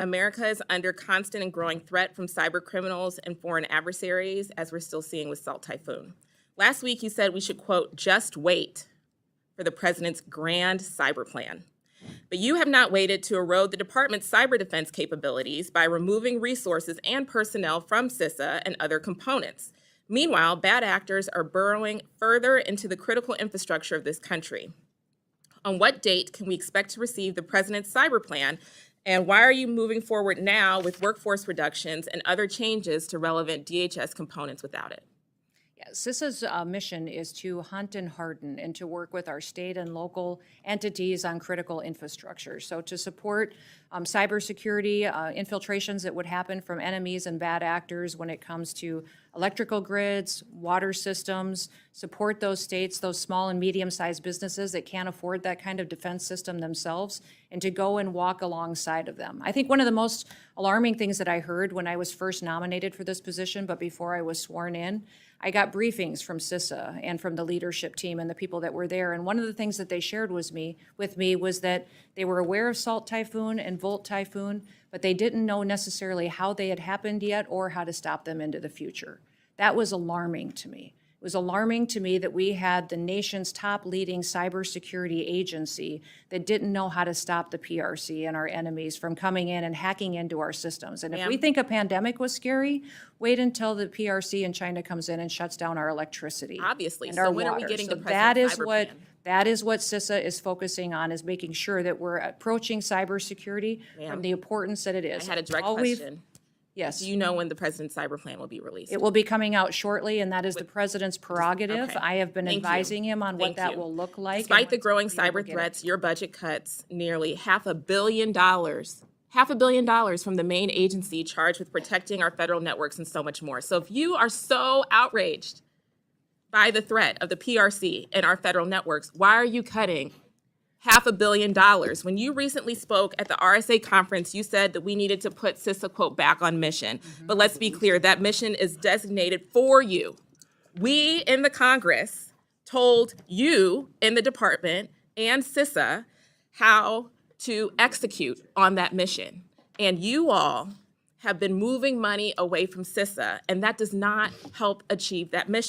America is under constant and growing threat from cyber criminals and foreign adversaries, as we're still seeing with Salt Typhoon. Last week, you said we should, quote, just wait for the president's grand cyber plan. But you have not waited to erode the department's cyber defense capabilities by removing resources and personnel from CISA and other components. Meanwhile, bad actors are burrowing further into the critical infrastructure of this country. On what date can we expect to receive the president's cyber plan? And why are you moving forward now with workforce reductions and other changes to relevant DHS components without it? Yeah, CISA's mission is to hunt and harden and to work with our state and local entities on critical infrastructure. So to support cybersecurity infiltrations that would happen from enemies and bad actors when it comes to electrical grids, water systems, support those states, those small and medium-sized businesses that can't afford that kind of defense system themselves, and to go and walk alongside of them. I think one of the most alarming things that I heard when I was first nominated for this position, but before I was sworn in, I got briefings from CISA and from the leadership team and the people that were there. And one of the things that they shared with me was that they were aware of Salt Typhoon and Volt Typhoon, but they didn't know necessarily how they had happened yet or how to stop them into the future. That was alarming to me. It was alarming to me that we had the nation's top leading cybersecurity agency that didn't know how to stop the PRC and our enemies from coming in and hacking into our systems. And if we think a pandemic was scary, wait until the PRC in China comes in and shuts down our electricity. Obviously. And So our when water. are we getting So the president's cyber plan? That is what CISA is focusing on, is making sure that we're approaching cybersecurity from the importance that it is. I had a direct question. Yes. Do you know when the president's cyber plan will be released? It will be coming out shortly, and that is the president's prerogative. Okay. I have been advising him on what that will look like. Despite the growing cyber threats, your budget cuts nearly $500 million. $500 million from the main agency charged with protecting our federal networks and so much more. So if you are so outraged by the threat of the PRC and our federal networks, why are you cutting $500 million? When you recently spoke at the RSA conference, you said that we needed to put CISA, quote, back on mission. But let's be clear, that mission is designated for you. We in the Congress told you in the department and CISA how to execute on that mission. And you all have been moving money away from CISA, and that does not help achieve that mission.